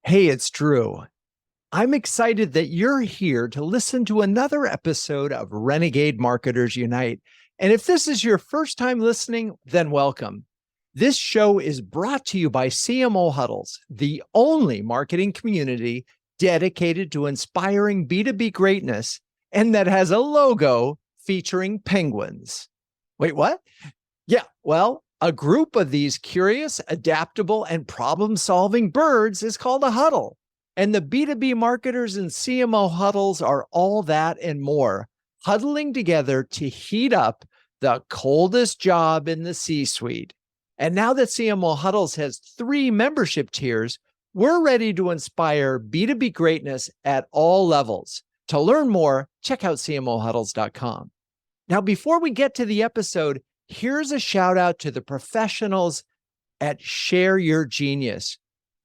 Hey, it's Drew. I'm excited that you're here to listen to another episode of Renegade Marketers Unite. And if this is your first time listening, then welcome. This show is brought to you by CMO Huddles, the only marketing community dedicated to inspiring B2B greatness and that has a logo featuring penguins. Wait, what? Yeah, well, a group of these curious, adaptable, and problem-solving birds is called a huddle. And the B2B marketers and CMO huddles are all that and more, huddling together to heat up the coldest job in the C-suite. And now that CMO Huddles has 3 membership tiers, we're ready to inspire B2B greatness at all levels. To learn more, check out cmohuddles.com. Now, before we get to the episode, here's a shout out to the professionals at Share Your Genius.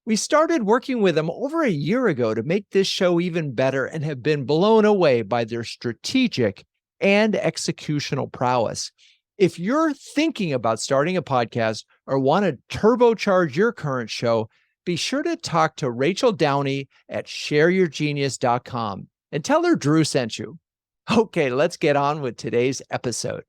We started working with them over a year ago to make this show even better and have been blown away by their strategic and executional prowess. If you're thinking about starting a podcast or want to turbocharge your current show, be sure to talk to Rachel Downey at shareyourgenius.com and tell her Drew sent you. Okay, let's get on with today's episode.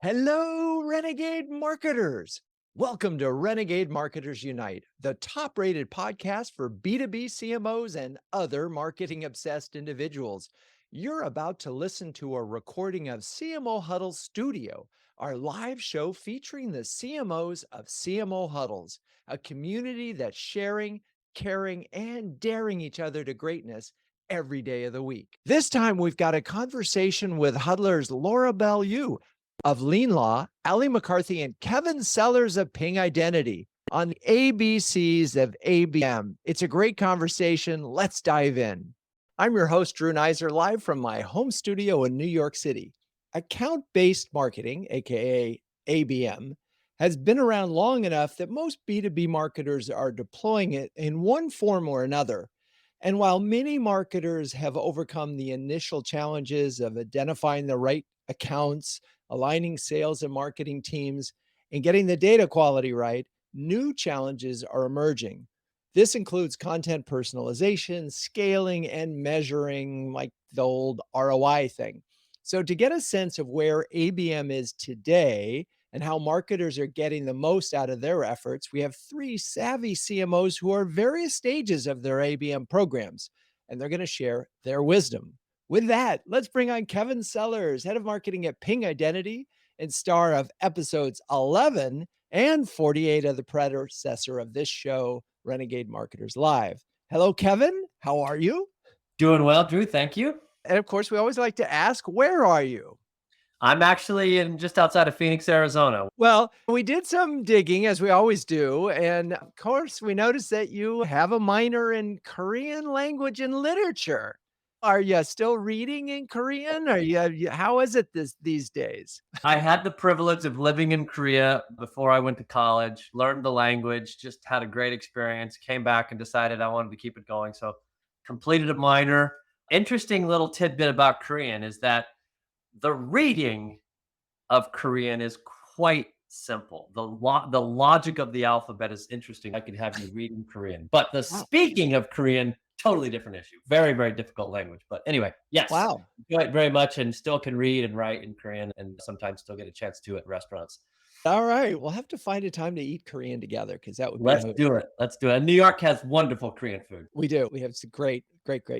Hello, Renegade Marketers. Welcome to Renegade Marketers Unite, the top-rated podcast for B2B CMOs and other marketing-obsessed individuals. You're about to listen to a recording of CMO Huddles Studio, our live show featuring the CMOs of CMO Huddles, a community that's sharing, caring, and daring each other to greatness every day of the week. This time, we've got a conversation with huddlers Laura Beaulieu of LeanLaw, Ali McCarthy, and Kevin Sellers of Ping Identity on the ABCs of ABM. It's a great conversation. Let's dive in. I'm your host, Drew Neiser, live from my home studio in New York City. Account-based marketing, aka ABM, has been around long enough that most B2B marketers are deploying it in one form or another. And while many marketers have overcome the initial challenges of identifying the right accounts, aligning sales and marketing teams, and getting the data quality right, new challenges are emerging. This includes content personalization, scaling, and measuring, like the old ROI thing. So to get a sense of where ABM is today and how marketers are getting the most out of their efforts, we have 3 savvy CMOs who are various stages of their ABM programs, and they're going to share their wisdom. With that, let's bring on Kevin Sellers, head of marketing at Ping Identity and star of episodes 11 and 48 of the predecessor of this show, Renegade Marketers Live. Hello, Kevin. How are you? Doing well, Drew. Thank you. And of course, we always like to ask, where are you? I'm actually just outside of Phoenix, Arizona. Well, we did some digging, as we always do. And of course, we noticed that you have a minor in Korean language and literature. Are you still reading in Korean? How is it these days? I had the privilege of living in Korea before I went to college, learned the language, just had a great experience, came back and decided I wanted to keep it going. So completed a minor. Interesting little tidbit about Korean is that the reading of Korean is quite simple. The logic of the alphabet is interesting. I could have you read in Korean, but the speaking of Korean, totally different issue. Very, very difficult language. But anyway, yes, Wow. enjoy it very much and still can read and write in Korean and sometimes still get a chance to at restaurants. All right. We'll have to find a time to eat Korean together because that would be Let's do it. Let's do it. And New York has wonderful Korean food. We do. We have some great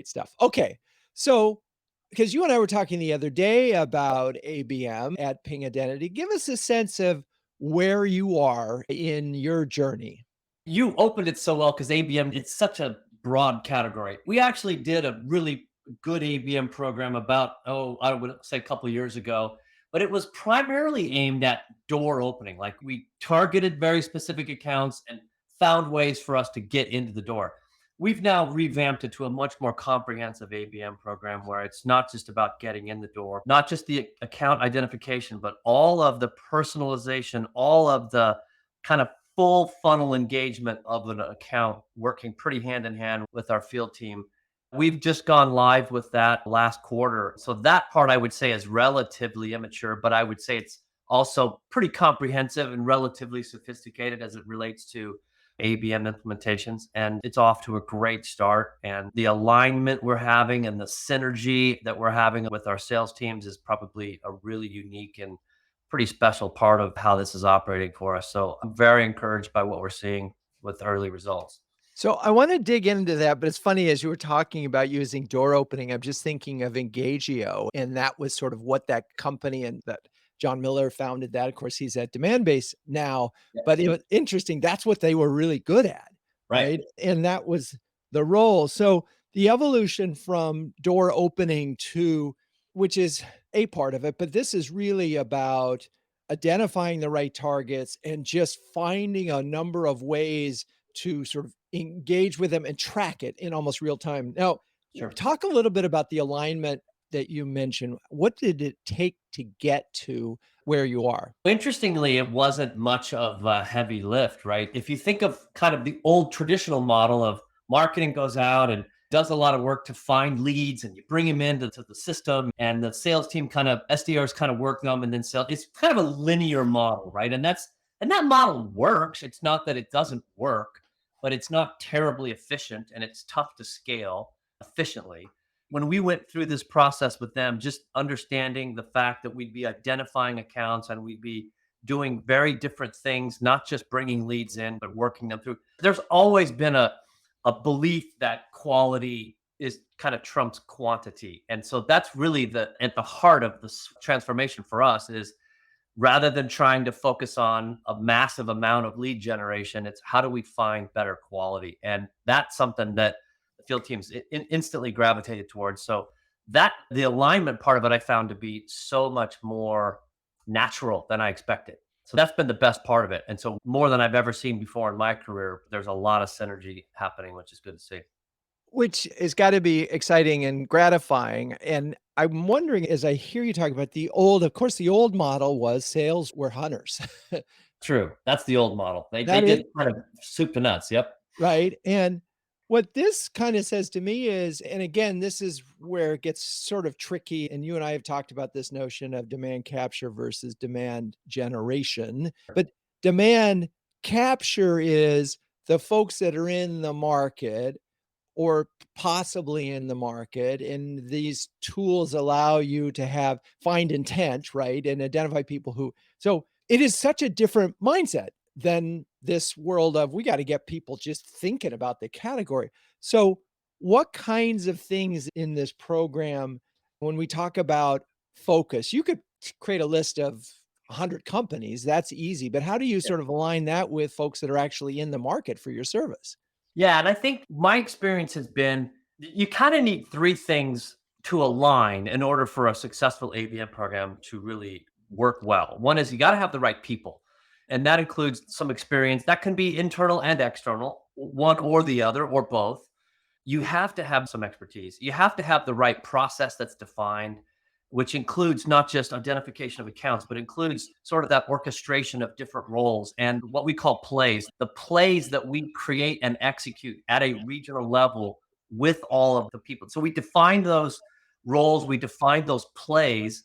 stuff. Okay. So, because you and I were talking the other day about ABM at Ping Identity, give us a sense of where you are in your journey. You opened it so well because ABM, it's such a broad category. We actually did a really good ABM program about, I would say a couple of years ago, but it was primarily aimed at door opening. Like we targeted very specific accounts and found ways for us to get into the door. We've now revamped it to a much more comprehensive ABM program where it's not just about getting in the door, not just the account identification, but all of the personalization, all of the kind of full funnel engagement of an account, working pretty hand in hand with our field team. We've just gone live with that last quarter. So that part I would say is relatively immature, but I would say it's also pretty comprehensive and relatively sophisticated as it relates to ABM implementations, and it's off to a great start. And the alignment we're having and the synergy that we're having with our sales teams is probably a really unique and pretty special part of how this is operating for us. So I'm very encouraged by what we're seeing with early results. So I want to dig into that, but it's funny as you were talking about using door opening, I'm just thinking of Engagio, and that was sort of what that company and that John Miller founded that. Of course, he's at Demand Base now, Yeah. but it was interesting. That's what they were really good at, Right. right? And that was the role. So the evolution from door opening to, which is a part of it, but this is really about identifying the right targets and just finding a number of ways to sort of engage with them and track it in almost real time. Now, Sure. talk a little bit about the alignment that you mentioned. What did it take to get to where you are? Interestingly, it wasn't much of a heavy lift, right? If you think of kind of the old traditional model of marketing goes out and does a lot of work to find leads and you bring them into to the system and the sales team kind of SDRs kind of work them and then sell. It's kind of a linear model, right? And that model works. It's not that it doesn't work, but it's not terribly efficient and it's tough to scale efficiently. When we went through this process with them, just understanding the fact that we'd be identifying accounts and we'd be doing very different things, not just bringing leads in, but working them through. There's always been a belief that quality is kind of trumps quantity. And so that's really at the heart of this transformation for us is rather than trying to focus on a massive amount of lead generation, it's how do we find better quality? And that's something that the field teams instantly gravitated towards. So that the alignment part of it, I found to be so much more natural than I expected. So that's been the best part of it. And so more than I've ever seen before in my career, there's a lot of synergy happening, which is good to see. Which has got to be exciting and gratifying. And I'm wondering, as I hear you talk about of course, the old model was sales were hunters. True. That's the old model. They That is did kind of soup to nuts. Yep. right. And what this kind of says to me is, and again, this is where it gets sort of tricky. And you and I have talked about this notion of demand capture versus demand generation. But demand capture is the folks that are in the market or possibly in the market. And these tools allow you to find intent, right? And identify people so it is such a different mindset than this world of we got to get people just thinking about the category. So, what kinds of things in this program, when we talk about focus, you could create a list of 100 companies, that's easy. But how do you sort of align that with folks that are actually in the market for your service? Yeah, and I think my experience has been you kind of need three things to align in order for a successful ABM program to really work well. One is you got to have the right people, and that includes some experience that can be internal and external, one or the other, or both. You have to have some expertise. You have to have the right process that's defined, which includes not just identification of accounts, but includes sort of that orchestration of different roles and what we call plays, the plays that we create and execute at a regional level with all of the people. So we define those roles, we define those plays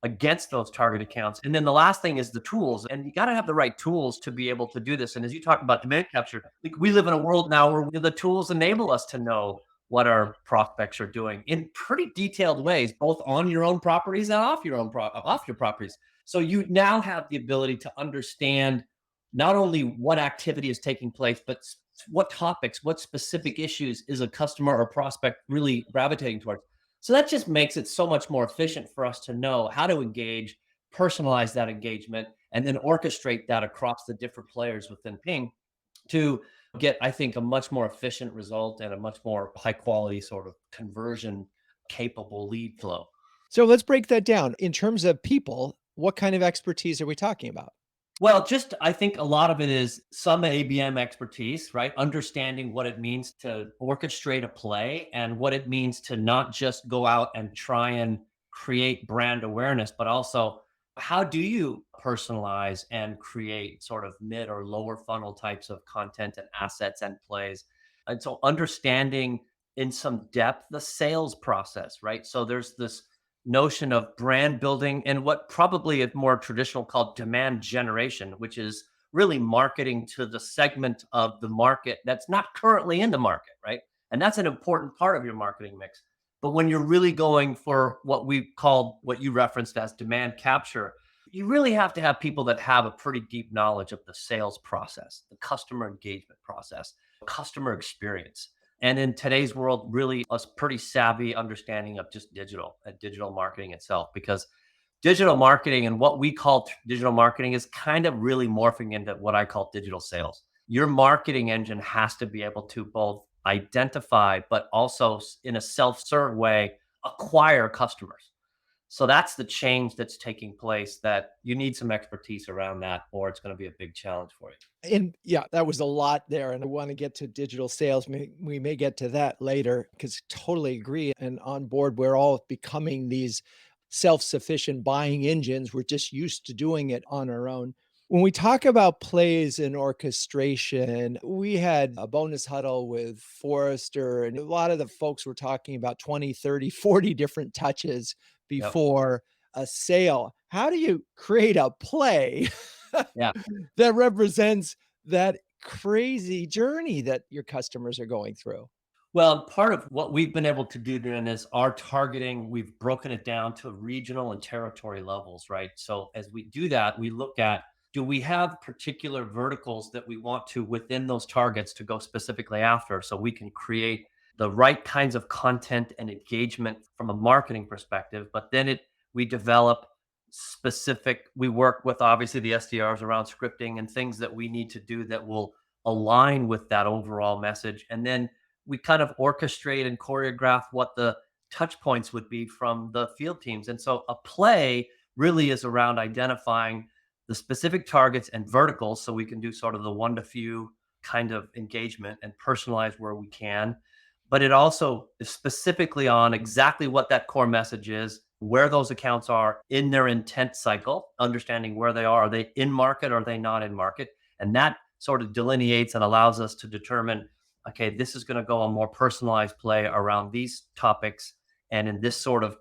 against those target accounts. And then the last thing is the tools. And you got to have the right tools to be able to do this. And as you talk about demand capture, like we live in a world now where the tools enable us to know what our prospects are doing in pretty detailed ways, both on your own properties and off your properties. So you now have the ability to understand not only what activity is taking place, but what topics, what specific issues is a customer or prospect really gravitating towards. So that just makes it so much more efficient for us to know how to engage, personalize that engagement, and then orchestrate that across the different players within Ping to get, I think, a much more efficient result and a much more high quality sort of conversion capable lead flow. So let's break that down. In terms of people, what kind of expertise are we talking about? Well, just I think a lot of it is some ABM expertise, right? Understanding what it means to orchestrate a play and what it means to not just go out and try and create brand awareness, but also how do you personalize and create sort of mid or lower funnel types of content and assets and plays. And so understanding in some depth the sales process, right? So there's this notion of brand building and what probably is more traditional called demand generation, which is really marketing to the segment of the market that's not currently in the market, right? And that's an important part of your marketing mix. But when you're really going for what we call, what you referenced as demand capture, you really have to have people that have a pretty deep knowledge of the sales process, the customer engagement process, customer experience. And in today's world, really a pretty savvy understanding of just digital marketing itself, because digital marketing and what we call digital marketing is kind of really morphing into what I call digital sales. Your marketing engine has to be able to both identify, but also in a self-serve way, acquire customers. So that's the change that's taking place, that you need some expertise around that, or it's going to be a big challenge for you. And yeah, that was a lot there. And I want to get to digital sales. We may get to that later because totally agree and on board. We're all becoming these self sufficient buying engines. We're just used to doing it on our own. When we talk about plays and orchestration, we had a bonus huddle with Forrester, and a lot of the folks were talking about 20, 30, 40 different touches Yep. before a sale. How do you create a play Yeah. that represents that crazy journey that your customers are going through? Well, part of what we've been able to do then is our targeting, we've broken it down to regional and territory levels, right? So as we do that, we look at, do we have particular verticals that we want to within those targets to go specifically after, so we can create the right kinds of content and engagement from a marketing perspective. But then we develop specific, we work with obviously the SDRs around scripting and things that we need to do that will align with that overall message. And then we kind of orchestrate and choreograph what the touch points would be from the field teams. And so a play really is around identifying the specific targets and verticals, so we can do sort of the one to few kind of engagement and personalize where we can. But it also is specifically on exactly what that core message is, where those accounts are in their intent cycle, understanding where they are. Are they in market? Or are they not in market? And that sort of delineates and allows us to determine, okay, this is going to go a more personalized play around these topics and in this sort of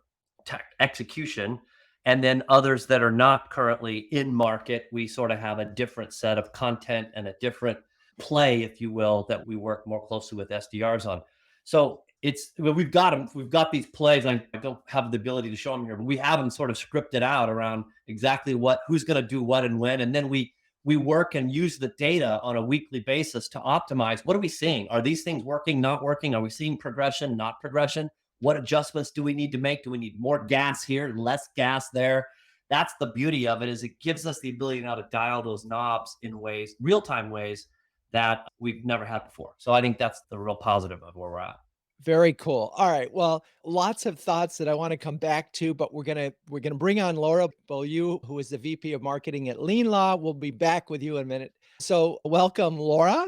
execution. And then others that are not currently in market, we sort of have a different set of content and a different play, if you will, that we work more closely with SDRs on. So it's, well, we've got them. We've got these plays. I don't have the ability to show them here, but we have them sort of scripted out around exactly who's going to do what and when. And then we work and use the data on a weekly basis to optimize. What are we seeing? Are these things working, not working? Are we seeing progression, not progression? What adjustments do we need to make? Do we need more gas here, less gas there? That's the beauty of it, is it gives us the ability now to dial those knobs in ways, real-time ways, that we've never had before. So I think that's the real positive of where we're at. Very cool. All right. Well, lots of thoughts that I want to come back to, but we're gonna bring on Laura Beaulieu, who is the VP of Marketing at LeanLaw. We'll be back with you in a minute. So welcome, Laura.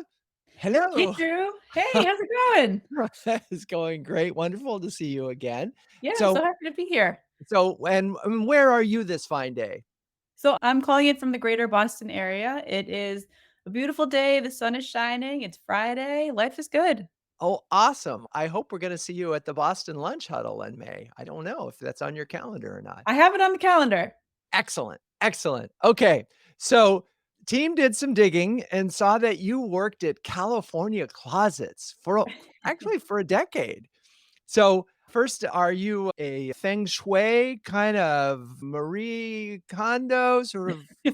Hey, Hello. Drew. Hey, how's it going? That is going great. Wonderful to see you again. Yeah, I'm so So happy to be here. and where are you this fine day? So I'm calling in from the greater Boston area. It is a beautiful day. The sun is shining. It's Friday. Life is good. Oh, awesome. I hope we're gonna see you at the Boston Lunch Huddle in May. I don't know if that's on your calendar or not. I have it on the calendar. Excellent, excellent. Okay, so team did some digging and saw that you worked at California Closets actually for a decade. So first, are you a feng shui kind of Marie Kondo sort of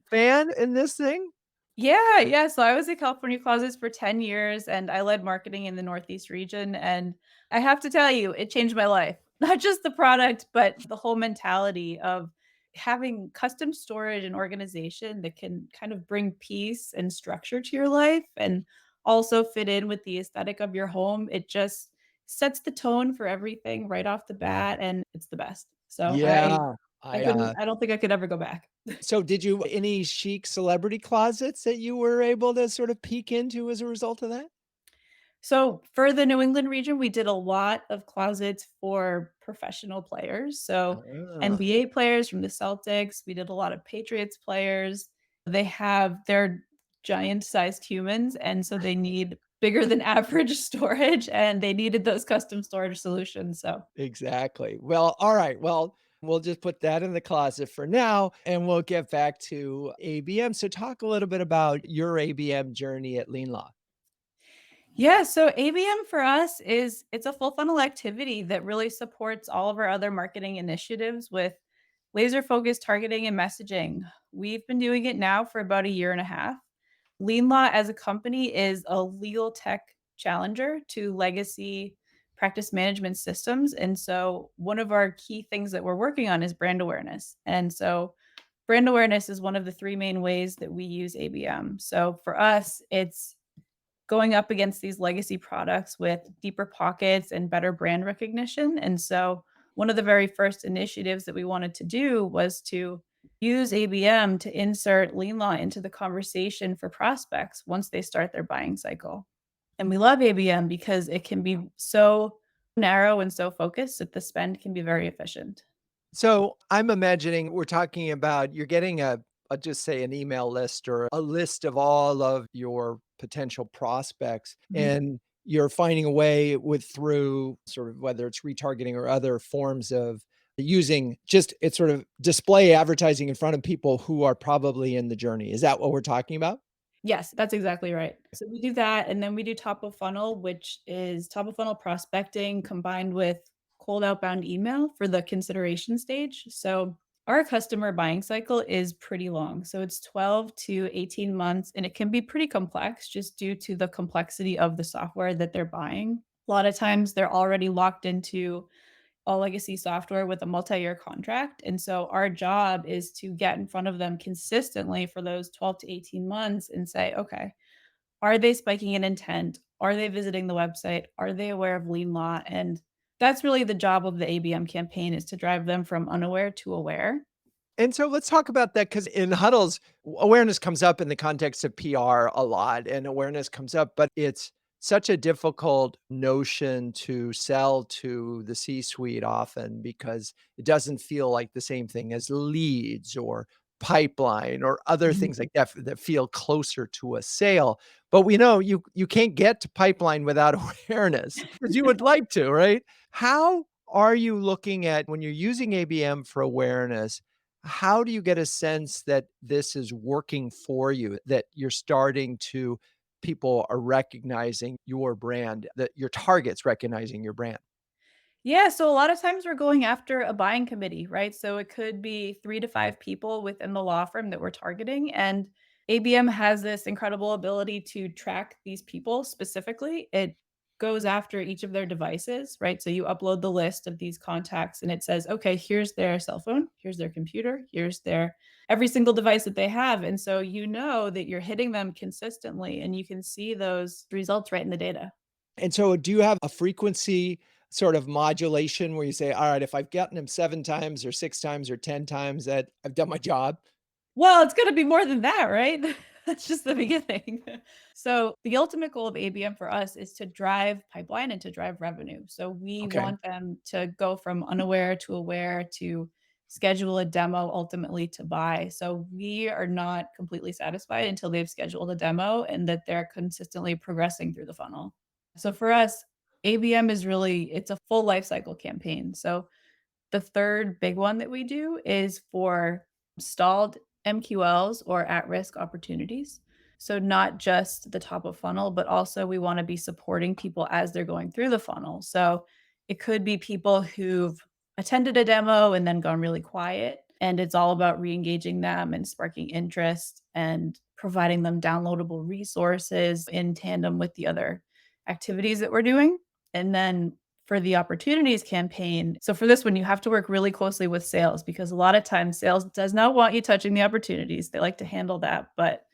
fan in this thing? Yeah, yeah. So I was at California Closets for 10 years and I led marketing in the Northeast region. And I have to tell you, it changed my life. Not just the product, but the whole mentality of having custom storage and organization that can kind of bring peace and structure to your life and also fit in with the aesthetic of your home. It just sets the tone for everything right off the bat and it's the best. So Yeah, I don't think I could ever go back. so did you any chic celebrity closets that you were able to sort of peek into as a result of that? So for the New England region, we did a lot of closets for professional players. So Ah, NBA players from the Celtics, we did a lot of Patriots players. They're giant sized humans. And so they need bigger than average storage and they needed those custom storage solutions. So exactly. Well, all right. Well, We'll just put that in the closet for now, and we'll get back to ABM. So talk a little bit about your ABM journey at LeanLaw. Yeah, so ABM for us is it's a full funnel activity that really supports all of our other marketing initiatives with laser focused targeting and messaging. We've been doing it now for about a year and a half. LeanLaw as a company is a legal tech challenger to legacy practice management systems. And so one of our key things that we're working on is brand awareness. And so brand awareness is one of the three main ways that we use ABM. So for us, it's going up against these legacy products with deeper pockets and better brand recognition. And so, one of the very first initiatives that we wanted to do was to use ABM to insert LeanLaw into the conversation for prospects once they start their buying cycle. And we love ABM because it can be so narrow and so focused that the spend can be very efficient. So I'm imagining we're talking about you're getting a just say an email list or a list of all of your potential prospects, Mhm. and you're finding a way with through sort of whether it's retargeting or other forms of using just it's sort of display advertising in front of people who are probably in the journey. Is that what we're talking about? Yes, that's exactly right. So we do that, and then we do top of funnel, which is top of funnel prospecting combined with cold outbound email for the consideration stage. So our customer buying cycle is pretty long. So it's 12 to 18 months, and it can be pretty complex just due to the complexity of the software that they're buying. A lot of times they're already locked into all legacy software with a multi-year contract. And so our job is to get in front of them consistently for those 12 to 18 months and say, okay, are they spiking in intent? Are they visiting the website? Are they aware of lien law? And that's really the job of the ABM campaign is to drive them from unaware to aware. And so let's talk about that because in huddles, awareness comes up in the context of PR a lot, and awareness comes up, but it's such a difficult notion to sell to the C suite often because it doesn't feel like the same thing as leads or pipeline or other Mhm. things like that that feel closer to a sale. But we know you can't get to pipeline without awareness because you would like to, right? How are you looking at when you're using ABM for awareness? How do you get a sense that this is working for you, that you're starting to people are recognizing your brand, that your target's recognizing your brand? Yeah, so a lot of times we're going after a buying committee, right? So it could be 3 to 5 people within the law firm that we're targeting, and ABM has this incredible ability to track these people specifically. It goes after each of their devices, right? So you upload the list of these contacts and it says, "Okay, here's their cell phone, here's their computer, here's their every single device that they have." And so you know that you're hitting them consistently and you can see those results right in the data. And so do you have a frequency sort of modulation where you say, all right, if I've gotten him 7 times or 6 times or 10 times that I've done my job? Well, it's gonna be more than that, right? That's just the beginning. So, the ultimate goal of ABM for us is to drive pipeline and to drive revenue. So, we Okay. want them to go from unaware to aware to schedule a demo, ultimately to buy. So, we are not completely satisfied until they've scheduled a demo and that they're consistently progressing through the funnel. So, for us, ABM is really it's a full life cycle campaign. So, the third big one that we do is for stalled MQLs or at-risk opportunities. So not just the top of funnel, but also we wanna be supporting people as they're going through the funnel. So it could be people who've attended a demo and then gone really quiet, and it's all about re-engaging them and sparking interest and providing them downloadable resources in tandem with the other activities that we're doing. And then for the opportunities campaign. So for this one, you have to work really closely with sales because a lot of times sales does not want you touching the opportunities. They like to handle that. But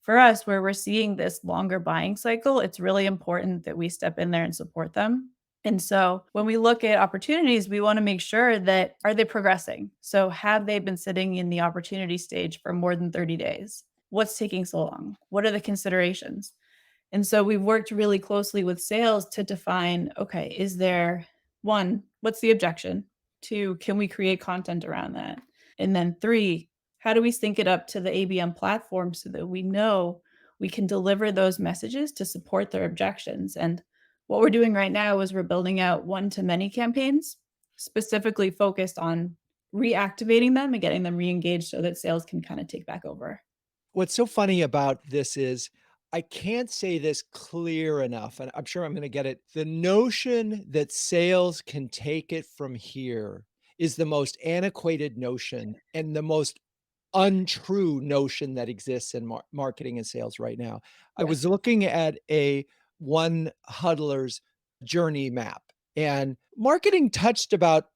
for us, where we're seeing this longer buying cycle, it's really important that we step in there and support them. And so when we look at opportunities, we want to make sure that are they progressing? So have they been sitting in the opportunity stage for more than 30 days? What's taking so long? What are the considerations? And so we've worked really closely with sales to define, okay, is there one, what's the objection? Two, can we create content around that? And then three, how do we sync it up to the ABM platform so that we know we can deliver those messages to support their objections? And what we're doing right now is we're building out one to many campaigns specifically focused on reactivating them and getting them re-engaged so that sales can kind of take back over. What's so funny about this is I can't say this clear enough, and I'm sure I'm gonna get it. The notion that sales can take it from here is the most antiquated notion and the most untrue notion that exists in marketing and sales right now. I was Yes. looking at a one huddler's journey map, and marketing touched about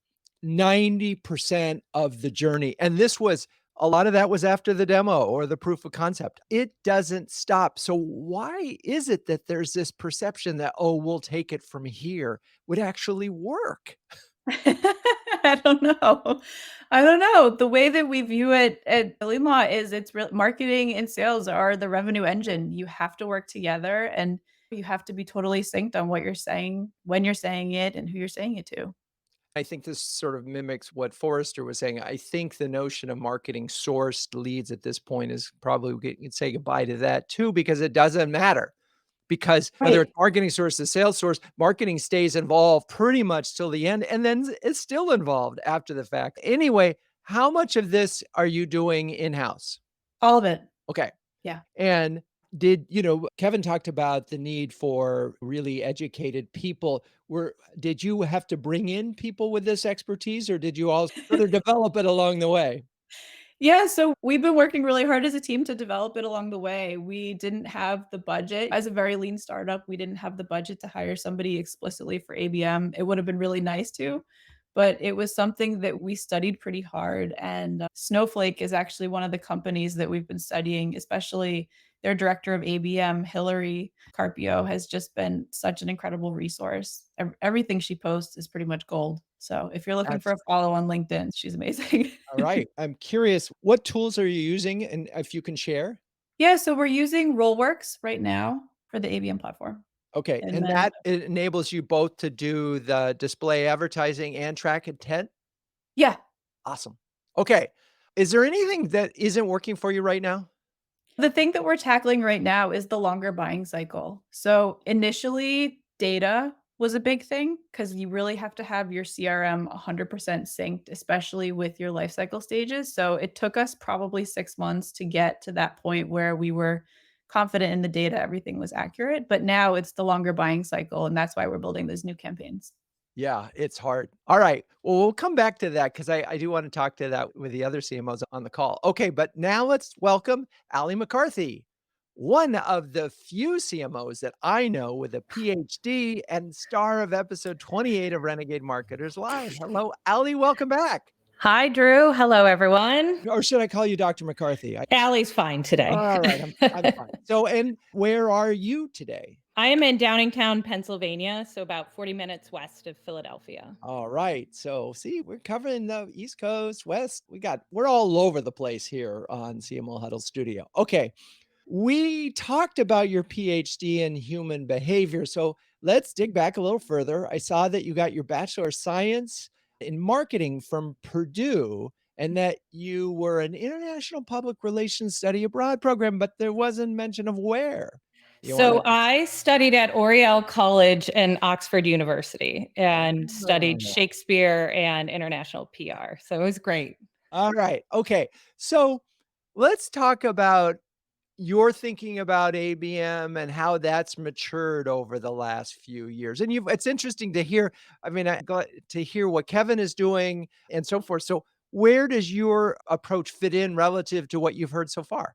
90% of the journey. And this was a lot of that was after the demo or the proof of concept. It doesn't stop. So why is it that there's this perception that, oh, we'll take it from here would actually work? I don't know. I don't know. The way that we view it at LeanLaw is it's real marketing and sales are the revenue engine. You have to work together and you have to be totally synced on what you're saying, when you're saying it, and who you're saying it to. I think this sort of mimics what Forrester was saying. I think the notion of marketing sourced leads at this point is probably we can say goodbye to that too, because it doesn't matter. Because whether Right. it's marketing source or sales source, marketing stays involved pretty much till the end and then it's still involved after the fact. Anyway, how much of this are you doing in-house? All of it. Okay. Yeah. And Kevin talked about the need for really educated people. Did you have to bring in people with this expertise or did you all sort of develop it along the way? Yeah, so we've been working really hard as a team to develop it along the way. We didn't have the budget. As a very lean startup, we didn't have the budget to hire somebody explicitly for ABM. It would have been really nice to, but it was something that we studied pretty hard. And Snowflake is actually one of the companies that we've been studying, especially their director of ABM, Hillary Carpio, has just been such an incredible resource. Everything she posts is pretty much gold. So if you're looking for a follow on LinkedIn, she's amazing. All right. I'm curious, what tools are you using and if you can share? Yeah, so we're using Rollworks right now for the ABM platform. Okay, And and then that it enables you both to do the display advertising and track intent? yeah, Awesome. Okay. Is there anything that isn't working for you right now? the thing that we're tackling right now is the longer buying cycle. So initially, data was a big thing because you really have to have your CRM 100% synced, especially with your life cycle stages. So it took us probably 6 months to get to that point where we were confident in the data, everything was accurate. But now it's the longer buying cycle. And that's why we're building those new campaigns. Yeah, it's hard. All right. Well, we'll come back to that because I do want to talk to that with the other CMOs on the call. Okay, but now let's welcome Ali McCarthy, one of the few CMOs that I know with a PhD and star of episode 28 of Renegade Marketers Live. Hello, Ali. Welcome back. Hi, Drew. Hello, everyone. Or should I call you Dr. McCarthy? Allie's fine today. All right, I'm fine. So, and where are you today? I am in Downingtown, Pennsylvania, so about 40 minutes west of Philadelphia. All right. So, see, we're covering the East Coast, West. We're all over the place here on CMO Huddle Studio. Okay. We talked about your PhD in human behavior. So, let's dig back a little further. I saw that you got your Bachelor of Science in Marketing from Purdue and that you were an International Public Relations Study Abroad program, but there wasn't mention of where. You want So I studied at Oriel College and Oxford University and studied to Shakespeare and international PR. So it was great. All right. Okay. So let's talk about your thinking about ABM and how that's matured over the last few years. And it's interesting to hear. I mean, I got to hear what Kevin is doing and so forth. So where does your approach fit in relative to what you've heard so far?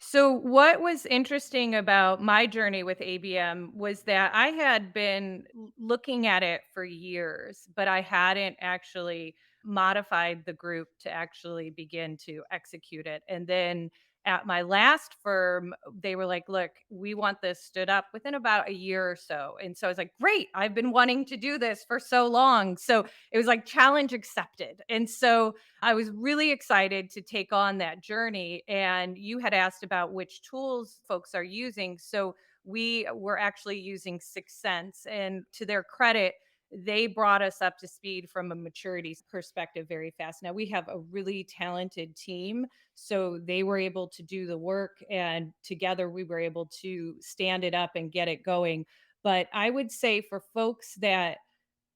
So, what was interesting about my journey with ABM was that I had been looking at it for years, but I hadn't actually modified the group to actually begin to execute it. And then at my last firm, they were like, look, we want this stood up within about a year or so. And so I was like, great, I've been wanting to do this for so long. So it was like challenge accepted. And so I was really excited to take on that journey. And you had asked about which tools folks are using. So we were actually using Sixth Sense. And to their credit, they brought us up to speed from a maturity perspective very fast. Now we have a really talented team. So they were able to do the work, and together we were able to stand it up and get it going. But I would say for folks that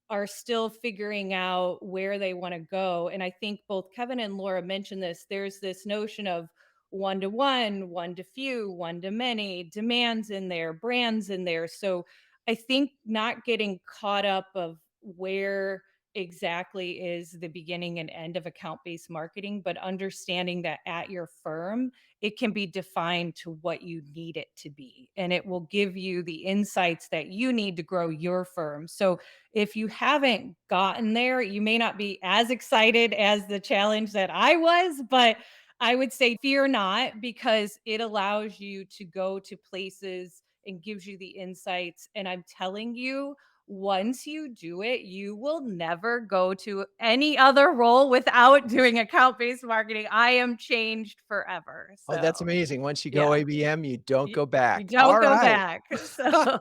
are still figuring out where they want to go. And I think both Kevin and Laura mentioned this. There's this notion of one to one to few, one to many, demands in there, brands in there. So I think not getting caught up of where exactly is the beginning and end of account-based marketing, but understanding that at your firm, it can be defined to what you need it to be. And it will give you the insights that you need to grow your firm. So if you haven't gotten there, you may not be as excited as the challenge that I was, but I would say fear not, because it allows you to go to places and gives you the insights. And I'm telling you, once you do it, you will never go to any other role without doing account based marketing. I am changed forever. Oh, that's So, amazing. Once you go yeah, ABM, you don't you, go you back. don't All go right. back. So,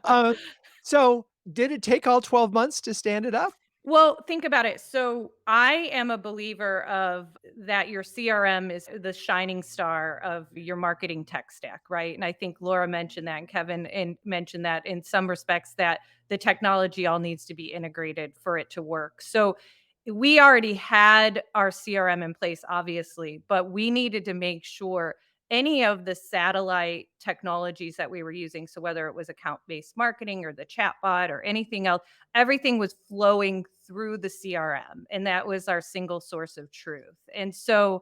Uh, so did it take all 12 months to stand it up? well, think about it. So I am a believer of that your CRM is the shining star of your marketing tech stack, right? And I think Laura mentioned that and Kevin and mentioned that in some respects that the technology all needs to be integrated for it to work. So we already had our CRM in place, obviously, but we needed to make sure any of the satellite technologies that we were using, so whether it was account-based marketing or the chatbot or anything else, everything was flowing through the CRM, and that was our single source of truth. And so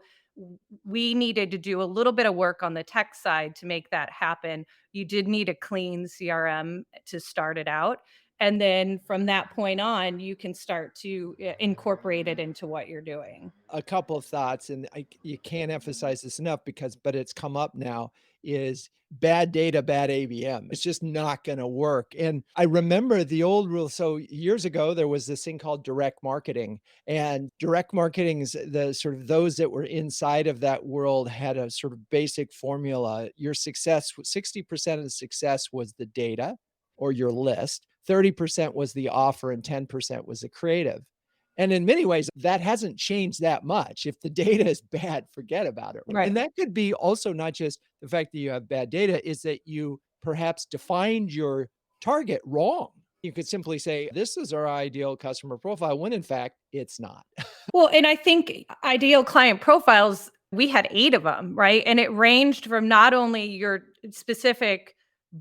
we needed to do a little bit of work on the tech side to make that happen. You did need a clean CRM to start it out. And then from that point on, you can start to incorporate it into what you're doing. A couple of thoughts, and you can't emphasize this enough but it's come up now, is bad data, bad ABM. It's just not going to work. And I remember the old rule. So years ago, there was this thing called direct marketing, and direct marketing is the sort of those that were inside of that world had a sort of basic formula. Your success, 60% of the success was the data or your list, 30% was the offer, and 10% was the creative. And in many ways, that hasn't changed that much. If the data is bad, forget about it. Right. And that could be also not just the fact that you have bad data, is that you perhaps defined your target wrong. You could simply say, this is our ideal customer profile, when in fact, it's not. Well, and I think ideal client profiles, we had 8 of them, right? And it ranged from not only your specific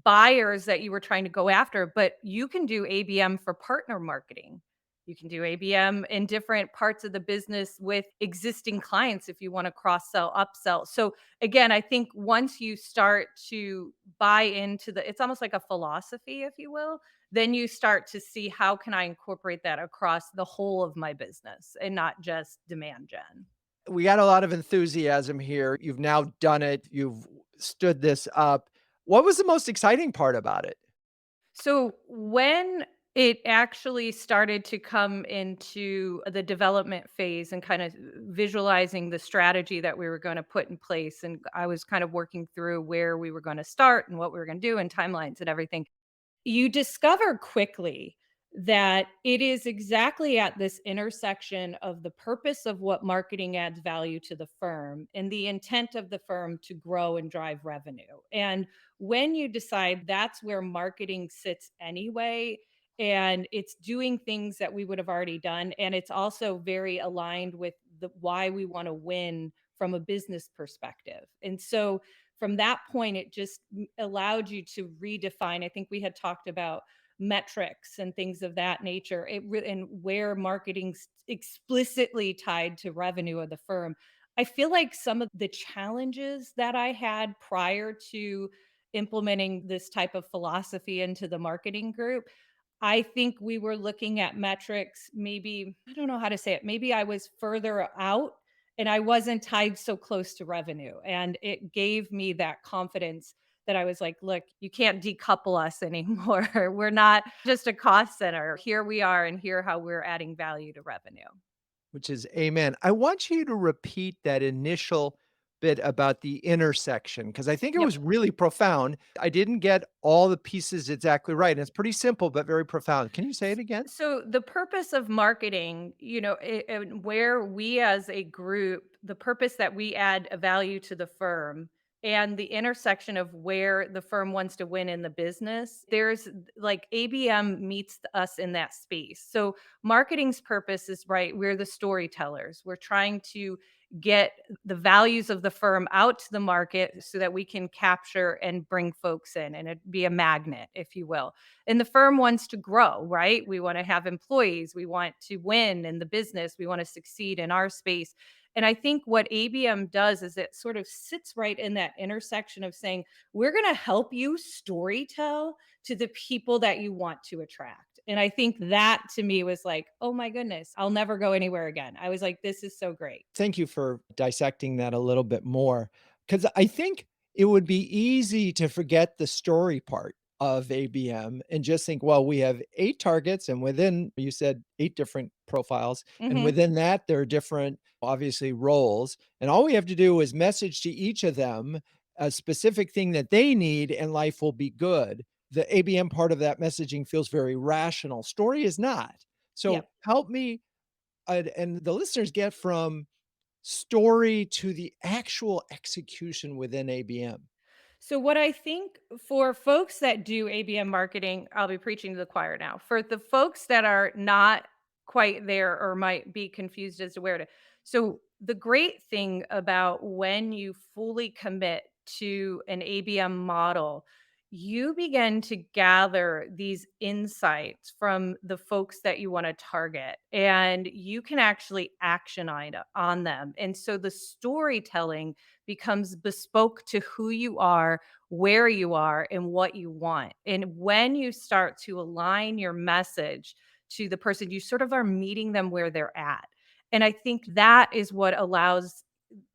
buyers that you were trying to go after, but you can do ABM for partner marketing. You can do ABM in different parts of the business with existing clients if you want to cross sell, upsell. So again, I think once you start to buy into it's almost like a philosophy, if you will, then you start to see how can I incorporate that across the whole of my business and not just demand gen. We got a lot of enthusiasm here. You've now done it, you've stood this up. What was the most exciting part about it? So when it actually started to come into the development phase and kind of visualizing the strategy that we were going to put in place, and I was kind of working through where we were going to start and what we were going to do and timelines and everything, you discover quickly that it is exactly at this intersection of the purpose of what marketing adds value to the firm and the intent of the firm to grow and drive revenue. And when you decide that's where marketing sits anyway, and it's doing things that we would have already done, and it's also very aligned with the why we want to win from a business perspective. And so from that point, it just allowed you to redefine. I think we had talked about metrics and things of that nature. And where marketing's explicitly tied to revenue of the firm. I feel like some of the challenges that I had prior to implementing this type of philosophy into the marketing group, I think we were looking at metrics, maybe, I don't know how to say it. Maybe I was further out and I wasn't tied so close to revenue. And it gave me that confidence that I was like, look, you can't decouple us anymore. We're not just a cost center. Here we are, and here how we're adding value to revenue. Which is amen. I want you to repeat that initial bit about the intersection, because I think it Yep. was really profound. I didn't get all the pieces exactly right. And it's pretty simple, but very profound. Can you say it again? So the purpose of marketing, and where we as a group, the purpose that we add a value to the firm and the intersection of where the firm wants to win in the business, there's like ABM meets us in that space. So marketing's purpose is right. We're the storytellers. We're trying to get the values of the firm out to the market so that we can capture and bring folks in and it be a magnet, if you will. And the firm wants to grow, right? We want to have employees. We want to win in the business. We want to succeed in our space. And I think what ABM does is it sort of sits right in that intersection of saying, we're going to help you storytell to the people that you want to attract. And I think that to me was like, oh my goodness, I'll never go anywhere again. I was like, this is so great. Thank you for dissecting that a little bit more, because I think it would be easy to forget the story part of ABM and just think, well, we have 8 targets, and within, you said 8 different profiles, and Hmm. within that, there are different, obviously, roles. And all we have to do is message to each of them a specific thing that they need, and life will be good. The ABM part of that messaging feels very rational. Story is not. Yeah. So help me, and the listeners get from story to the actual execution within ABM. So, what I think for folks that do ABM marketing, I'll be preaching to the choir now. For the folks that are not quite there or might be confused as to where to, so the great thing about when you fully commit to an ABM model, you begin to gather these insights from the folks that you want to target, and you can actually action on them. And so the storytelling becomes bespoke to who you are, where you are, and what you want. And when you start to align your message to the person, you sort of are meeting them where they're at. And I think that is what allows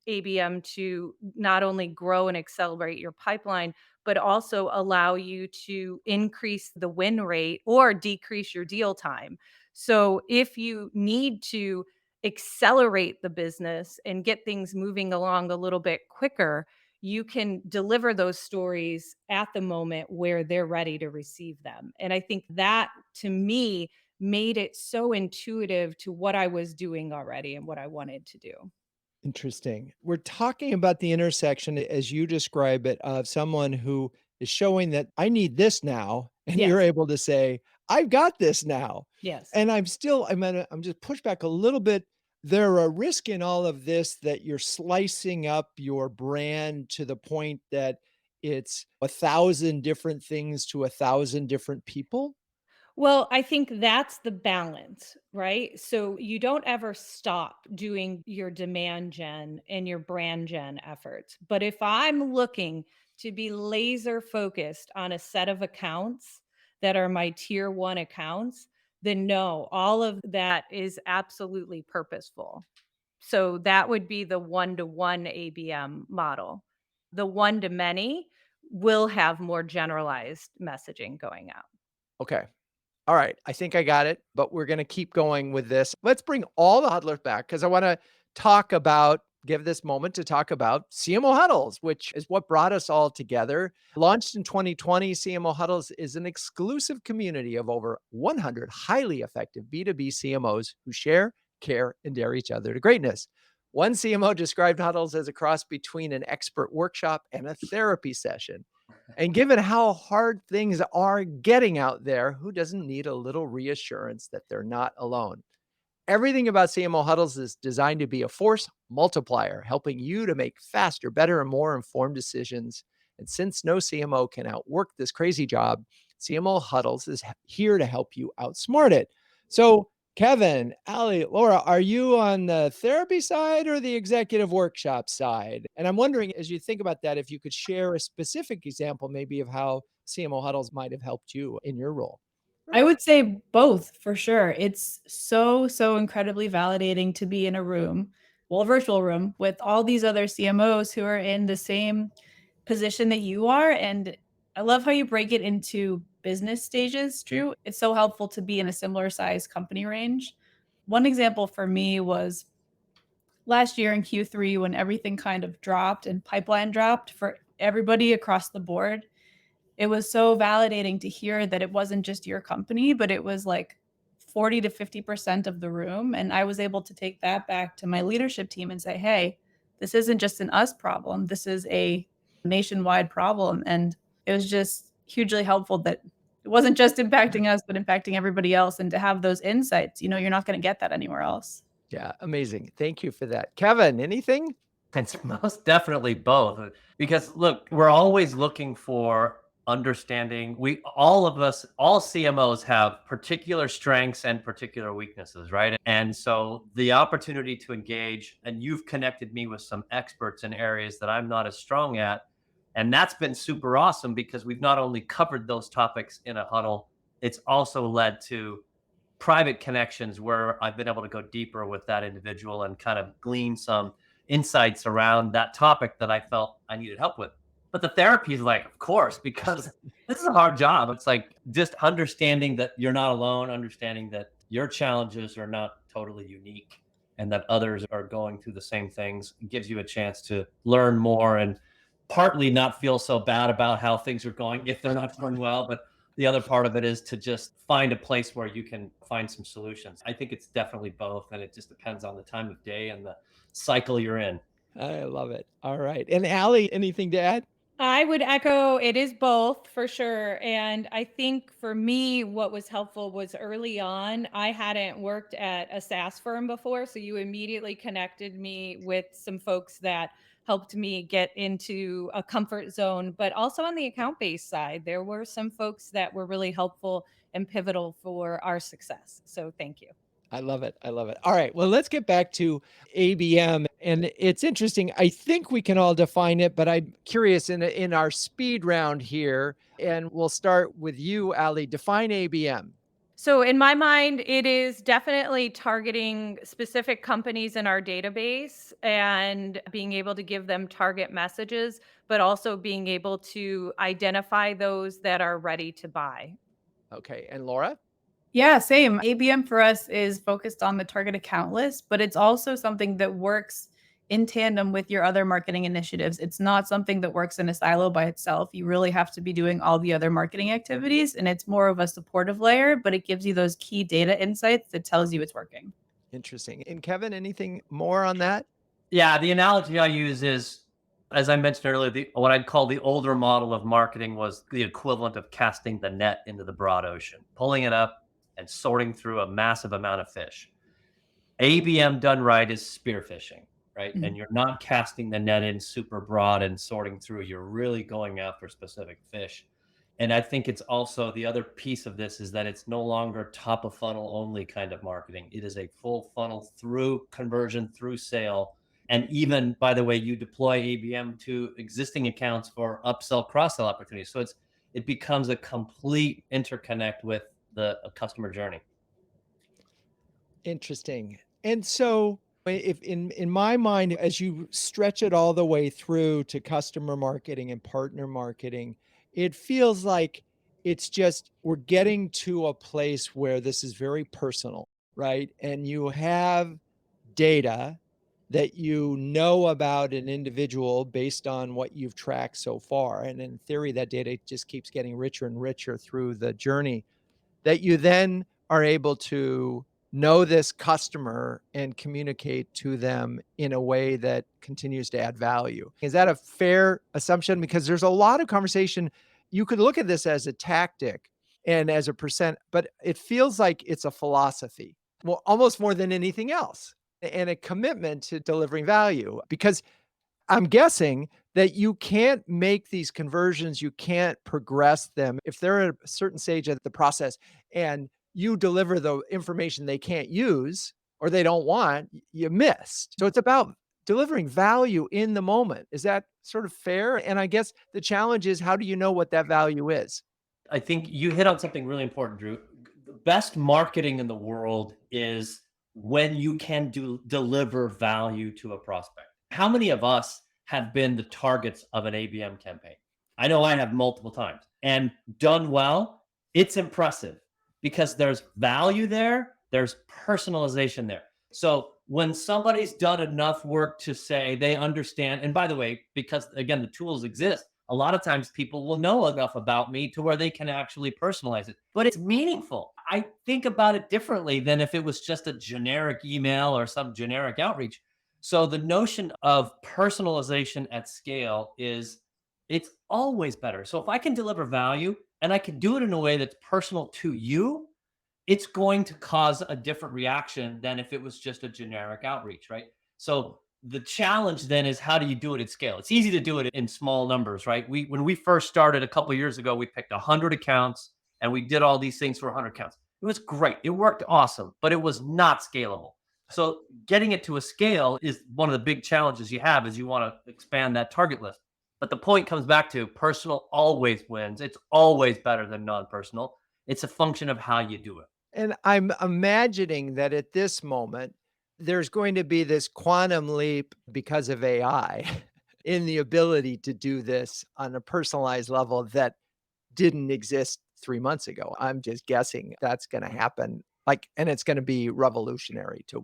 ABM to not only grow and accelerate your pipeline, but also allow you to increase the win rate or decrease your deal time. So if you need to accelerate the business and get things moving along a little bit quicker, you can deliver those stories at the moment where they're ready to receive them. And I think that to me made it so intuitive to what I was doing already and what I wanted to do. Interesting. We're talking about the intersection, as you describe it, of someone who is showing that I need this now, and you're Yes. able to say, I've got this now. Yes. And I'm just push back a little bit. There are risk in all of this that you're slicing up your brand to the point that it's 1,000 different things to 1,000 different people. Well, I think that's the balance, right? So you don't ever stop doing your demand gen and your brand gen efforts. But if I'm looking to be laser focused on a set of accounts that are my tier 1 accounts, then no, all of that is absolutely purposeful. So that would be the one-to-one ABM model. The one to many will have more generalized messaging going out. Okay. All right, I think I got it, but we're gonna keep going with this. Let's bring all the huddlers back because I wanna give this moment to talk about CMO Huddles, which is what brought us all together. Launched in 2020, CMO Huddles is an exclusive community of over 100 highly effective B2B CMOs who share, care, and dare each other to greatness. One CMO described Huddles as a cross between an expert workshop and a therapy session. And given how hard things are getting out there, who doesn't need a little reassurance that they're not alone? Everything about CMO Huddles is designed to be a force multiplier, helping you to make faster, better, and more informed decisions. And since no CMO can outwork this crazy job, CMO Huddles is here to help you outsmart it. So, Kevin, Ali, Laura, are you on the therapy side or the executive workshop side? And I'm wondering, as you think about that, if you could share a specific example, maybe of how CMO Huddles might have helped you in your role. I would say both for sure. It's so, so incredibly validating to be in a room, well, a virtual room with all these other CMOs who are in the same position that you are. And I love how you break it into business stages, Drew. It's so helpful to be in a similar size company range. One example for me was last year in Q3 when everything kind of dropped and pipeline dropped for everybody across the board. It was so validating to hear that it wasn't just your company, but it was like 40 to 50% of the room. And I was able to take that back to my leadership team and say, hey, this isn't just an us problem. This is a nationwide problem. And it was just hugely helpful that it wasn't just impacting us, but impacting everybody else. And to have those insights, you're not going to get that anywhere else. Yeah, amazing. Thank you for that. Kevin, anything? It's most definitely both. Because look, we're always looking for understanding. All of us, all CMOs have particular strengths and particular weaknesses, right? And so the opportunity to engage, and you've connected me with some experts in areas that I'm not as strong at. And that's been super awesome because we've not only covered those topics in a huddle, it's also led to private connections where I've been able to go deeper with that individual and kind of glean some insights around that topic that I felt I needed help with. But the therapy is like, of course, because this is a hard job. It's like just understanding that you're not alone, understanding that your challenges are not totally unique and that others are going through the same things. It gives you a chance to learn more and partly not feel so bad about how things are going if they're not going well. But the other part of it is to just find a place where you can find some solutions. I think it's definitely both, and it just depends on the time of day and the cycle you're in. I love it. All right. And Ali, anything to add? I would echo it is both for sure. And I think for me, what was helpful was early on, I hadn't worked at a SaaS firm before. So you immediately connected me with some folks that helped me get into a comfort zone. But also on the account based side, there were some folks that were really helpful and pivotal for our success. So thank you. I love it. I love it. All right. Well, let's get back to ABM. And it's interesting. I think we can all define it, but I'm curious in our speed round here, and we'll start with you, Ali. Define ABM. So in my mind, it is definitely targeting specific companies in our database and being able to give them target messages, but also being able to identify those that are ready to buy. Okay. And Laura? Yeah, same. ABM for us is focused on the target account list, but it's also something that works in tandem with your other marketing initiatives. It's not something that works in a silo by itself. You really have to be doing all the other marketing activities, and it's more of a supportive layer, but it gives you those key data insights that tells you it's working. Interesting. And Kevin, anything more on that? Yeah, the analogy I use is, as I mentioned earlier, what I'd call the older model of marketing was the equivalent of casting the net into the broad ocean, pulling it up and sorting through a massive amount of fish. ABM done right is spearfishing, right? Mhm. And you're not casting the net in super broad and sorting through. You're really going after specific fish. And I think it's also the other piece of this is that it's no longer top of funnel only kind of marketing. It is a full funnel through conversion, through sale. And even, by the way, you deploy ABM to existing accounts for upsell, cross sell opportunities. So it becomes a complete interconnect with the customer journey. Interesting. And so if in my mind, as you stretch it all the way through to customer marketing and partner marketing, it feels like it's just we're getting to a place where this is very personal, right? And you have data that you know about an individual based on what you've tracked so far. And in theory, that data just keeps getting richer and richer through the journey that you then are able to know this customer and communicate to them in a way that continues to add value. Is that a fair assumption? Because there's a lot of conversation. You could look at this as a tactic and as a percent, but it feels like it's a philosophy, well, almost more than anything else, and a commitment to delivering value. Because I'm guessing that you can't make these conversions, you can't progress them if they're at a certain stage of the process and you deliver the information they can't use or they don't want, you missed. So it's about delivering value in the moment. Is that sort of fair? And I guess the challenge is, how do you know what that value is? I think you hit on something really important, Drew. The best marketing in the world is when you can deliver value to a prospect. How many of us have been the targets of an ABM campaign? I know I have multiple times and done well. It's impressive because there's value there, there's personalization there. So when somebody's done enough work to say they understand, and by the way, because again, the tools exist, a lot of times people will know enough about me to where they can actually personalize it, but it's meaningful. I think about it differently than if it was just a generic email or some generic outreach. So the notion of personalization at scale is It's always better. So if I can deliver value and I can do it in a way that's personal to you, it's going to cause a different reaction than if it was just a generic outreach, right? So the challenge then is, how do you do it at scale? It's easy to do it in small numbers, right? When we first started a couple of years ago, we picked 100 accounts and we did all these things for 100 accounts. It was great. It worked awesome, but it was not scalable. So getting it to a scale is one of the big challenges you have, is you want to expand that target list. But the point comes back to personal always wins. It's always better than non-personal. It's a function of how you do it. And I'm imagining that at this moment, there's going to be this quantum leap because of AI in the ability to do this on a personalized level that didn't exist 3 months ago. I'm just guessing that's gonna happen, like, and it's gonna be revolutionary to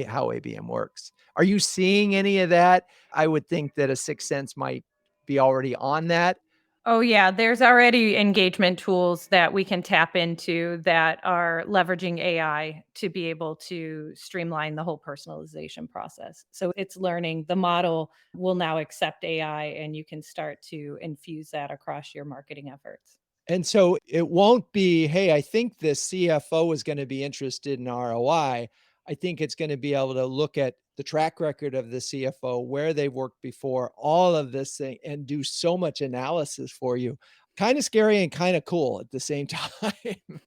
how ABM works. Are you seeing any of that? I would think that a Sixth Sense might be already on that. Oh, yeah. There's already engagement tools that we can tap into that are leveraging AI to be able to streamline the whole personalization process. So it's learning. The model will now accept AI, and you can start to infuse that across your marketing efforts. And so it won't be, hey, I think the CFO is going to be interested in ROI. I think it's going to be able to look at the track record of the CFO, where they've worked before, all of this thing, and do so much analysis for you. Kind of scary and kind of cool at the same time.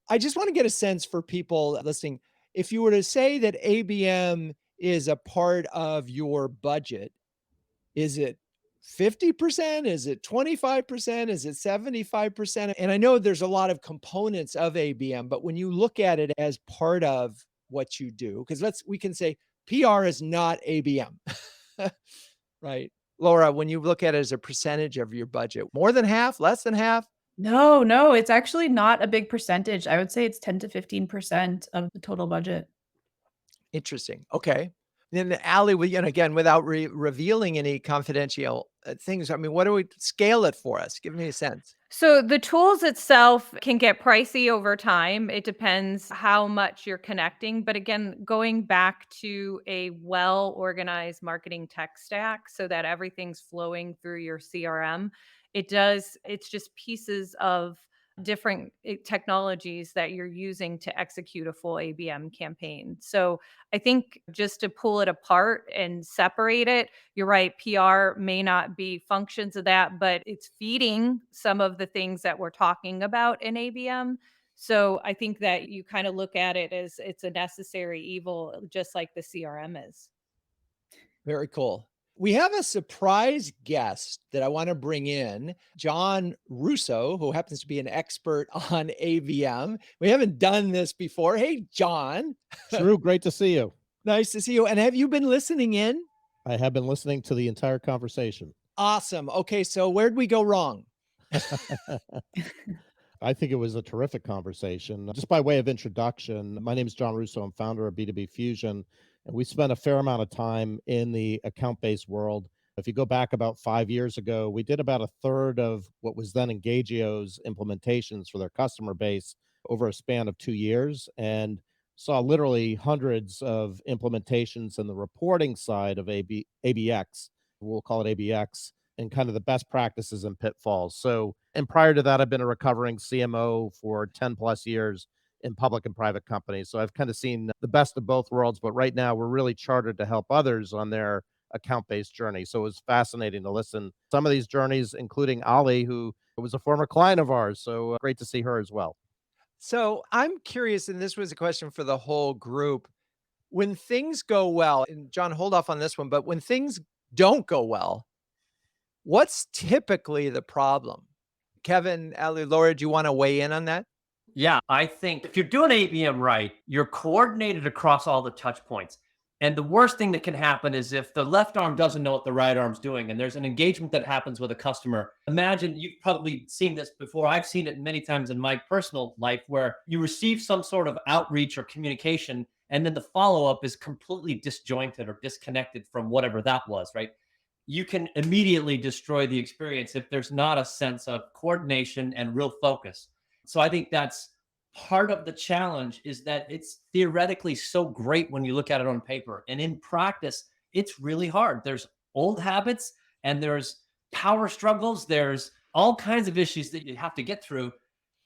I just want to get a sense for people listening. If you were to say that ABM is a part of your budget, is it 50%? Is it 25%? Is it 75%? And I know there's a lot of components of ABM, but when you look at it as part of what you do, because we can say PR is not ABM, right? Laura, when you look at it as a percentage of your budget, more than half, less than half? No, no, it's actually not a big percentage. I would say it's 10 to 15% of the total budget. Interesting. Okay. Then Ali, again, without revealing any confidential things, I mean, what do we scale it for us? Give me a sense. So the tools itself can get pricey over time. It depends how much you're connecting. But again, going back to a well-organized marketing tech stack so that everything's flowing through your CRM, it's just pieces of different technologies that you're using to execute a full ABM campaign. So I think just to pull it apart and separate it, you're right, PR may not be functions of that, but it's feeding some of the things that we're talking about in ABM. So I think that you kind of look at it as it's a necessary evil, just like the CRM is. Very cool. We have a surprise guest that I want to bring in, John Russo, who happens to be an expert on ABM. We haven't done this before. Hey, John. Drew, great to see you. Nice to see you. And have you been listening in? I have been listening to the entire conversation. Awesome. Okay, so where'd we go wrong? I think it was a terrific conversation. Just by way of introduction, my name is John Russo. I'm founder of B2B Fusion, and we spent a fair amount of time in the account-based world. If you go back about 5 years ago, we did about a third of what was then Engagio's implementations for their customer base over a span of 2 years, and saw literally hundreds of implementations in the reporting side of ABX. We'll call it ABX, and kind of the best practices and pitfalls. So, and prior to that, I've been a recovering CMO for 10 plus years in public and private companies. So I've kind of seen the best of both worlds, but right now we're really chartered to help others on their account-based journey. So it was fascinating to listen some of these journeys, including Ali, who was a former client of ours. So great to see her as well. So I'm curious, and this was a question for the whole group. When things go well, and John, hold off on this one, but when things don't go well, what's typically the problem? Kevin, Ali, Laura, do you want to weigh in on that? Yeah, I think if you're doing ABM right, you're coordinated across all the touch points. And the worst thing that can happen is if the left arm doesn't know what the right arm's doing and there's an engagement that happens with a customer. Imagine, you've probably seen this before. I've seen it many times in my personal life, where you receive some sort of outreach or communication, and then the follow-up is completely disjointed or disconnected from whatever that was, right? You can immediately destroy the experience if there's not a sense of coordination and real focus. So I think that's part of the challenge, is that it's theoretically so great when you look at it on paper. And in practice, it's really hard. There's old habits and there's power struggles, there's all kinds of issues that you have to get through.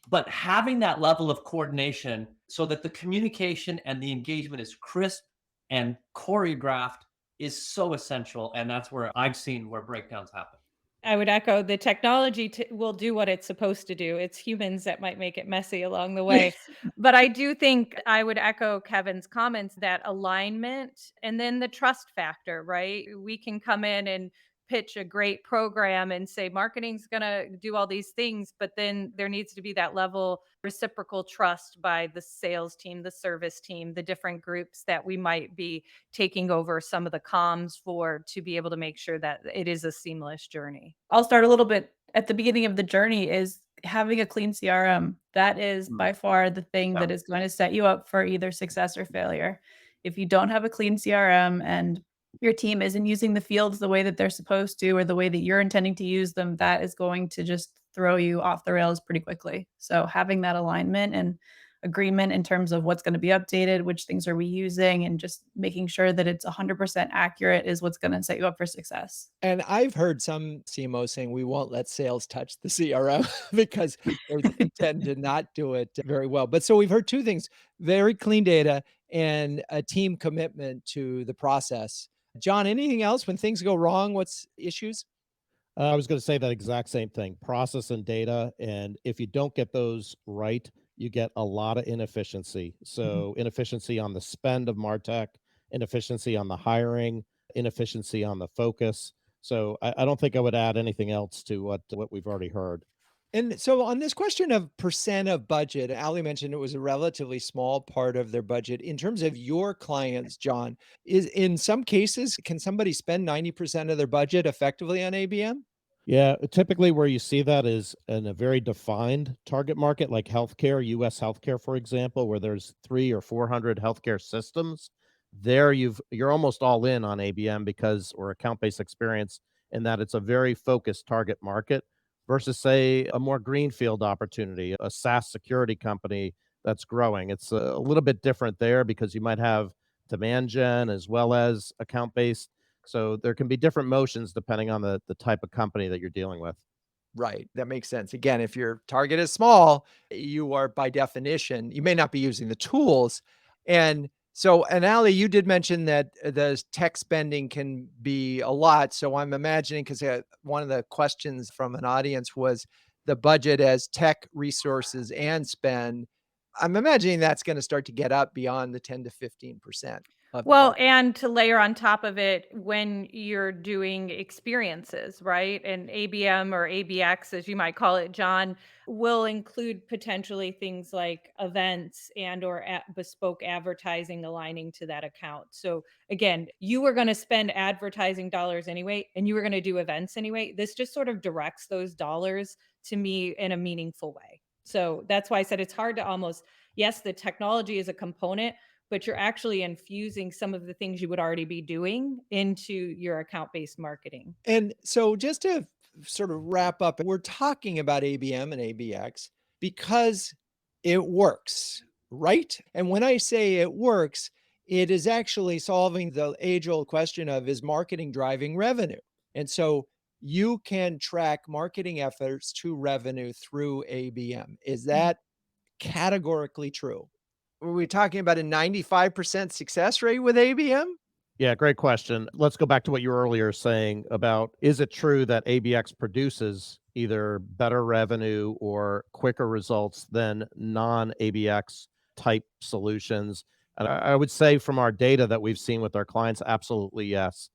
But having that level of coordination so that the communication and the engagement is crisp and choreographed is so essential. And that's where I've seen where breakdowns happen. I would echo the technology will do what it's supposed to do. It's humans that might make it messy along the way. But I do think I would echo Kevin's comments that alignment and then the trust factor, right? We can come in and pitch a great program and say marketing's going to do all these things, but then there needs to be that level reciprocal trust by the sales team, the service team, the different groups that we might be taking over some of the comms for to be able to make sure that it is a seamless journey. I'll start a little bit at the beginning of the journey is having a clean CRM. That is by far the thing that is going to set you up for either success or failure. If you don't have a clean CRM and your team isn't using the fields the way that they're supposed to or the way that you're intending to use them, that is going to just throw you off the rails pretty quickly. So having that alignment and agreement in terms of what's going to be updated, which things are we using, and just making sure that it's 100% accurate is what's going to set you up for success. And I've heard some CMOs saying we won't let sales touch the CRM because they tend to not do it very well. But so we've heard two things: very clean data and a team commitment to the process. John, anything else when things go wrong? What's issues? I was going to say that exact same thing, process and data. And if you don't get those right, you get a lot of inefficiency. So inefficiency on the spend of MarTech, inefficiency on the hiring, inefficiency on the focus. So I don't think I would add anything else to what we've already heard. And so on this question of percent of budget, Ali mentioned it was a relatively small part of their budget. In terms of your clients, John, is in some cases, can somebody spend 90% of their budget effectively on ABM? Yeah, typically where you see that is in a very defined target market, like healthcare, US healthcare, for example, where there's 300 or 400 healthcare systems. There you're almost all in on ABM because or account-based experience in that it's a very focused target market versus say a more greenfield opportunity, a SaaS security company that's growing. It's a little bit different there because you might have demand gen as well as account-based, so there can be different motions depending on the type of company that you're dealing with. Right. That makes sense. Again, if your target is small, you are by definition, you may not be using the tools. And so, and Ali, you did mention that the tech spending can be a lot. So I'm imagining, because one of the questions from an audience was the budget as tech resources and spend. I'm imagining that's going to start to get up beyond the 10 to 15% of the Well, budget. and to layer on top of it, when you're doing experiences, right? And ABM or ABX, as you might call it, John, will include potentially things like events and or bespoke advertising aligning to that account. So again, you were going to spend advertising dollars anyway, and you were going to do events anyway. This just sort of directs those dollars to me in a meaningful way. So that's why I said it's hard to almost, yes, the technology is a component, but you're actually infusing some of the things you would already be doing into your account-based marketing. And so just to sort of wrap up, we're talking about ABM and ABX because it works, right? And when I say it works, it is actually solving the age-old question of, is marketing driving revenue? And so you can track marketing efforts to revenue through ABM. Is that categorically true? Were we talking about a 95% success rate with ABM? Yeah, great question. Let's go back to what you were earlier saying about, is it true that ABX produces either better revenue or quicker results than non-ABX type solutions? And I would say from our data that we've seen with our clients, absolutely yes.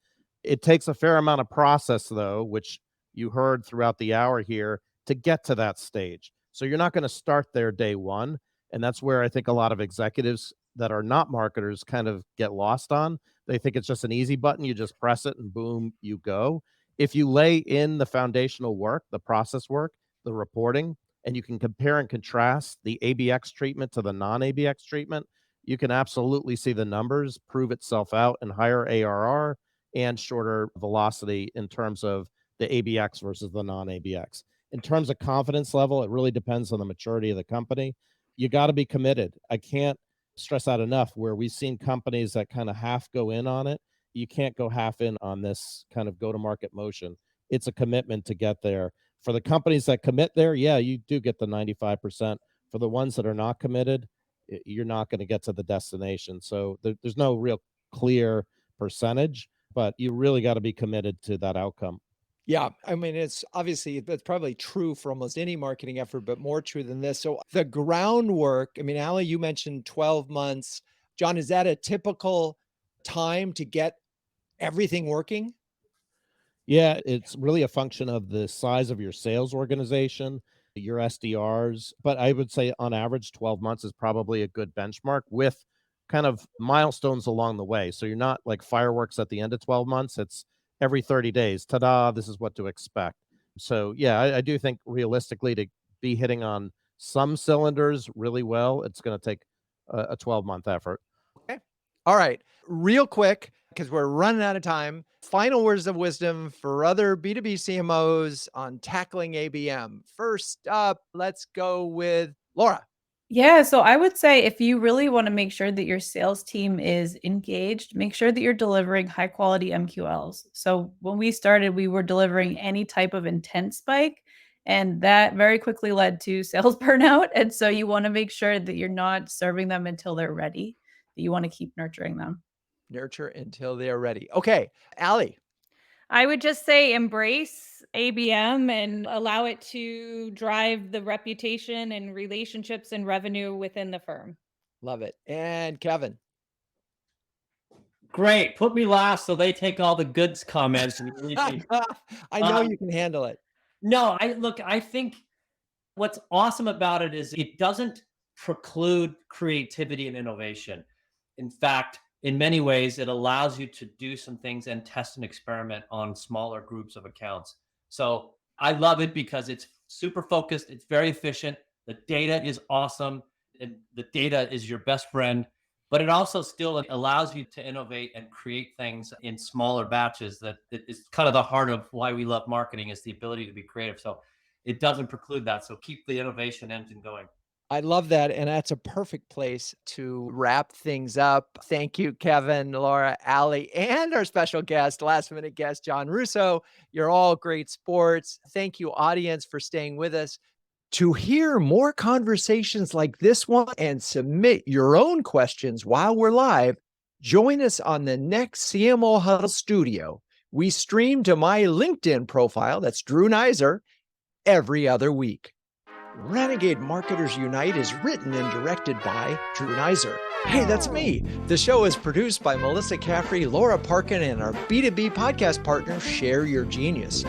It takes a fair amount of process, though, which you heard throughout the hour here, to get to that stage. So you're not going to start there day one. And that's where I think a lot of executives that are not marketers kind of get lost on. They think it's just an easy button. You just press it and boom, you go. If you lay in the foundational work, the process work, the reporting, and you can compare and contrast the ABX treatment to the non-ABX treatment, you can absolutely see the numbers prove itself out in higher ARR and shorter velocity in terms of the ABX versus the non-ABX. In terms of confidence level, it really depends on the maturity of the company. You got to be committed. I can't stress out enough where we've seen companies that kind of half go in on it. You can't go half in on this kind of go to market motion. it's a commitment to get there. For the companies that commit there, yeah, you do get the 95%. For the ones that are not committed, you're not going to get to the destination. So there's no real clear percentage, but you really got to be committed to that outcome. Yeah, I mean, it's obviously that's probably true for almost any marketing effort, but more true than this. So the groundwork, I mean, Ali, you mentioned 12 months. John, is that a typical time to get everything working? Yeah, it's really a function of the size of your sales organization, your SDRs. But I would say on average, 12 months is probably a good benchmark with kind of milestones along the way. So you're not like fireworks at the end of 12 months. It's every 30 days. Ta-da, this is what to expect. So yeah, I do think realistically to be hitting on some cylinders really well, it's going to take a 12-month effort. Okay. All right. Real quick, because we're running out of time. Final words of wisdom for other B2B CMOs on tackling ABM. First up, let's go with Laura. Yeah, so I would say if you really want to make sure that your sales team is engaged, make sure that you're delivering high quality MQLs. So when we started, we were delivering any type of intent spike, and that very quickly led to sales burnout. And so you want to make sure that you're not serving them until they're ready, that you want to keep nurturing them. Nurture until they're ready. Okay. Ali. I would just say embrace ABM and allow it to drive the reputation and relationships and revenue within the firm. Love it. And Kevin. Great. Put me last so they take all the goods comments. And I know you can handle it. No, I think what's awesome about it is it doesn't preclude creativity and innovation. In fact, in many ways, it allows you to do some things and test and experiment on smaller groups of accounts. So I love it because it's super focused. It's very efficient. The data is awesome. And the data is your best friend, but it also still allows you to innovate and create things in smaller batches. That is kind of the heart of why we love marketing, is the ability to be creative. So it doesn't preclude that. So keep the innovation engine going. I love that. And that's a perfect place to wrap things up. Thank you, Kevin, Laura, Ali, and our special guest, last minute guest, John Russo. You're all great sports. Thank you, audience, for staying with us. To hear more conversations like this one and submit your own questions while we're live, join us on the next CMO Huddle Studio. We stream to my LinkedIn profile, that's Drew Neiser, every other week. Renegade Marketers Unite is written and directed by Drew Neiser. Hey, that's me. The show is produced by Melissa Caffrey, Laura Parkin, and our B2B podcast partner, Share Your Genius.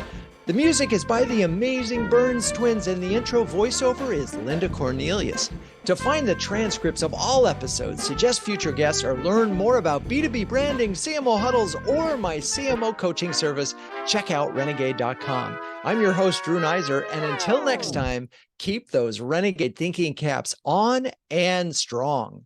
The music is by the amazing Burns Twins, and the intro voiceover is Linda Cornelius. To find the transcripts of all episodes, suggest future guests, or learn more about B2B branding, CMO huddles, or my CMO coaching service, check out renegade.com. I'm your host, Drew Neiser, and until next time, keep those renegade thinking caps on and strong.